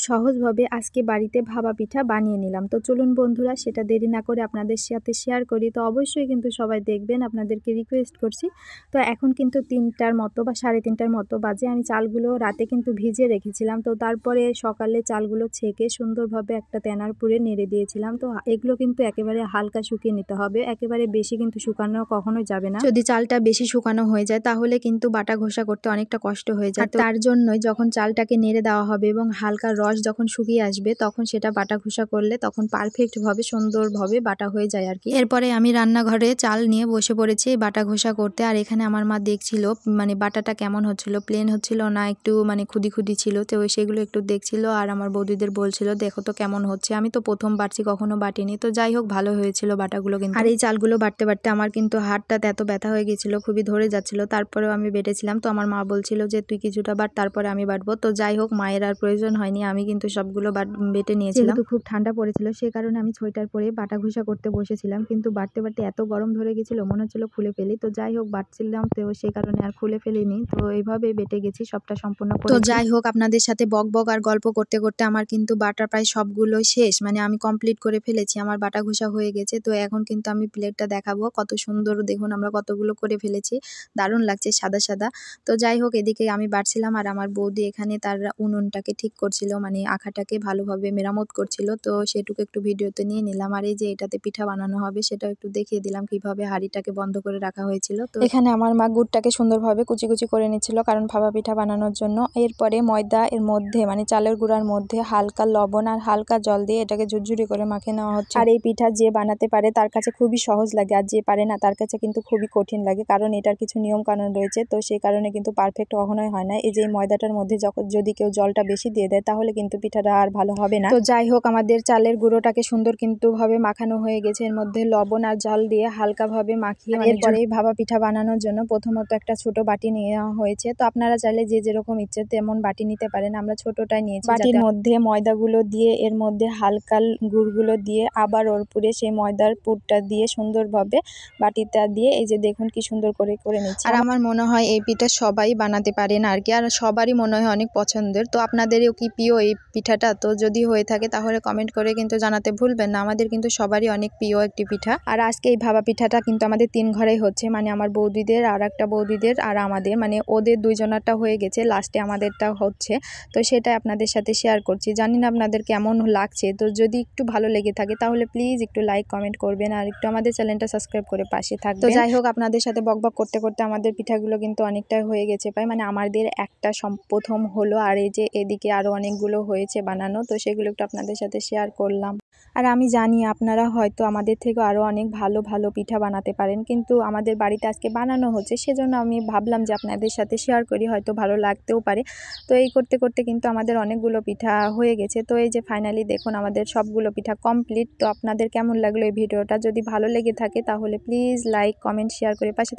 সহজভাবে আজকে বাড়িতে ভাপা পিঠা বানিয়ে নিলাম। তো চলুন বন্ধুরা, সেটা দেরি না করে আপনাদের সাথে শেয়ার করি। তো অবশ্যই কিন্তু সবাই দেখবেন, আপনাদেরকে রিকোয়েস্ট করছি। তো এখন কিন্তু ৩টার মতো বা ৩:৩০টার মতো বাজে। আমি চালগুলো রাতে কিন্তু ভিজিয়ে রেখেছিলাম। তো তারপরে সকালে চালগুলো ছেঁকে সুন্দরভাবে একটা তেনার পুরে নেড়ে দিয়েছিলাম। তো এগুলো কিন্তু একেবারে হালকা শুকিয়ে নিতে হবে, একেবারে বেশি কিন্তু শুকানো কখনোই যাবে না। যদি চালটা বেশি শুকানো হয়ে যায় তাহলে কিন্তু বাটা ঘষা করতে অনেকটা কষ্ট হয়ে যায়। তার জন্যই যখন চালটাকে নেড়ে দেওয়া হবে এবং হালকা রস যখন শুকিয়ে আসবে তখন সেটা বাটা ঘষা করলে তখন পারফেক্টভাবে সুন্দরভাবে বাটা হয়ে যায় আর কি। এরপরে আমি রান্নাঘরে চাল নিয়ে বসে পড়েছি বাটা ঘষা করতে। আর এখানে আমার মা দেখছিল মানে বাটাটা কেমন হচ্ছিল, প্লেন হচ্ছিল না একটু মানে খুদি খুদি ছিল, তো সেগুলো একটু দেখছিল। আর আমার বৌদিদের বলছিল দেখো তো কেমন হচ্ছে। আমি তো প্রথম বাটছি, কখনো বাটিনি। তো যাই হোক, ভালো হয়েছিল বাটাগুলো কিন্তু। আর এই চালগুলো বাটতে বাটতে আমার কিন্তু হাতটা এত ব্যথা হয়ে গেছিল, খুবই ধরে যাচ্ছিল। তারপরেও আমি বেটেছিলাম। তো আমার মা বলছিল যে তুই কিছুটা বাট, তারপরে আমি বাটবো। তো যাই হোক, মায়ের আর প্রয়োজন হয়নি, আমি কিন্তু সবগুলো বেটে নিয়েছিলাম। যেহেতু খুব ঠান্ডা পড়েছিল সে কারণে আমি সোয়েটার পরে বাটা ঘষা করতে বসেছিলাম, কিন্তু বাটতে বাটতে এত গরম ধরে গেছিল মনে হচ্ছিল খুলে ফেলি। তো যাই হোক, বাটছিলাম তো সেই কারণে আর খুলে ফেলিনি। তো এইভাবে বেটে গেছি, সবটা সম্পূর্ণ করে। তো যাই হোক, আপনাদের সাথে বক বক আর গল্প করতে করতে আমার কিন্তু বাটা প্রায় সবগুলো শেষ, মানে আমি কমপ্লিট করে ফেলেছি, আমার বাটা ঘষা হয়ে গেছে। তো এখন কিন্তু আমি প্লেটটা দেখাবো, কত সুন্দর দেখুন আমরা কতগুলো করে ফেলেছি, দারুণ লাগছে সাদা সাদা। তো যাই হোক, এদিকে আমি বাটছিলাম আর আমার বৌদি এখানে তার উনুনটাকে ঠিক করছিল, মানে আখাটাকে ভালোভাবে মেরামত করছিল। তো সেটুকু একটু ভিডিওতে নিয়ে নিলাম। আর এই যে এটাতে পিঠা বানানো হবে সেটাও একটু দেখিয়ে দিলাম কিভাবে হাঁড়িটাকে বন্ধ করে রাখা হয়েছিল। তো এখানে আমার মা গুড়টাকে সুন্দরভাবে কুচি কুচি করে নিচ্ছিল, কারণ ভাপা পিঠা বানানোর জন্য। এরপরে ময়দা এর মধ্যে মানে চালের গুঁড়ার মধ্যে হালকা লবণ আর হালকা জল দিয়ে এটাকে ঝুরঝুরি করে মাখিয়ে নেওয়া হচ্ছে। আর এই পিঠা যে বানাতে পারে তার কাছে খুবই সহজ লাগে, আর যে পারে না তার কাছে কিন্তু খুবই কঠিন লাগে, কারণ এটার কিছু নিয়ম কানুন রয়েছে। তো সেই কারণে কিন্তু পারফেক্ট কখনোই হয় না। এই যে ময়দাটার মধ্যে যদি কেউ জলটা বেশি দিয়ে দেয় তাহলে কিন্তু পিঠাটা আর ভালো হবে না। তো যাই হোক, আমাদের চালের গুঁড়োটাকে সুন্দর কিন্তু ভাবে মাখানো হয়ে গেছে। এর মধ্যে লবণ আর জল দিয়ে হালকা ভাবে মাখিয়ে এরপরে ভাপা পিঠা বানানোর জন্য প্রথমত একটা ছোট বাটি নেওয়া হয়েছে। তো আপনারা চাইলে যে যেরকম ইচ্ছে তেমন বাটি নিতে পারেন, আমরা ছোটটাই নিয়েছি। বাটির মধ্যে ময়দাগুলো দিয়ে এর মধ্যে হালকা গুড়গুলো দিয়ে আবার ওর পুরে সেই ময়দার পুরটা দিয়ে সুন্দরভাবে বাটিটা দিয়ে এই যে দেখুন কি সুন্দর করে করে নিচ্ছি। আর আমার মনে হয় এই পিঠা সবাই বানাতে পারেন আর কি, আর সবারই মনে হয় অনেক পছন্দের। তো আপনাদেরও কি প্রিয় এই পিঠাটা? তো যদি হয়ে থাকে তাহলে কমেন্ট করে কিন্তু জানাতে ভুলবেন না। আমাদের কিন্তু সবারই অনেক প্রিয় একটি পিঠা। আর আজকে এই ভাপা পিঠাটা কিন্তু আমাদের 3 ঘরেই হচ্ছে, মানে আমার বৌদিদের আর একটা বৌদিদের আর আমাদের, মানে ওদের দুইজনারটা হয়ে গেছে, লাস্টে আমাদেরটা হচ্ছে। তো সেটা আপনাদের সাথে শেয়ার করছি। জানি না আপনাদের কেমন লাগছে। তো যদি একটু ভালো লেগে থাকে তাহলে প্লিজ একটু লাইক কমেন্ট করবেন আর একটু আমাদের চ্যানেলটা সাবস্ক্রাইব করে পাশে থাকবেন। তো যাই হোক, আপনাদের সাথে বকবক করতে করতে আমাদের পিঠাগুলো কিন্তু অনেকটাই হয়ে গেছে প্রায়, মানে আমাদের একটা প্রথম হলো। আর এই যে এদিকে আরও অনেকগুলো হয়েছে বানানো, তো সেগুলো একটু আপনাদের সাথে শেয়ার করলাম। আর আমি জানি আপনারা হয়তো আমাদের থেকে আরও অনেক ভালো ভালো পিঠা বানাতে পারেন, কিন্তু আমাদের বাড়িতে আজকে বানানো হচ্ছে সেজন্য আমি ভাবলাম যে আপনাদের সাথে শেয়ার করি, হয়তো ভালো লাগতেও পারে। তো এই করতে করতে কিন্তু আমাদের অনেকগুলো পিঠা হয়ে গেছে। তো এই যে ফাইনালি দেখুন আমাদের সবগুলো পিঠা কমপ্লিট। তো আপনাদের কেমন লাগলো এই ভিডিওটা? যদি ভালো লেগে থাকে তাহলে প্লিজ লাইক কমেন্ট শেয়ার করে পাশে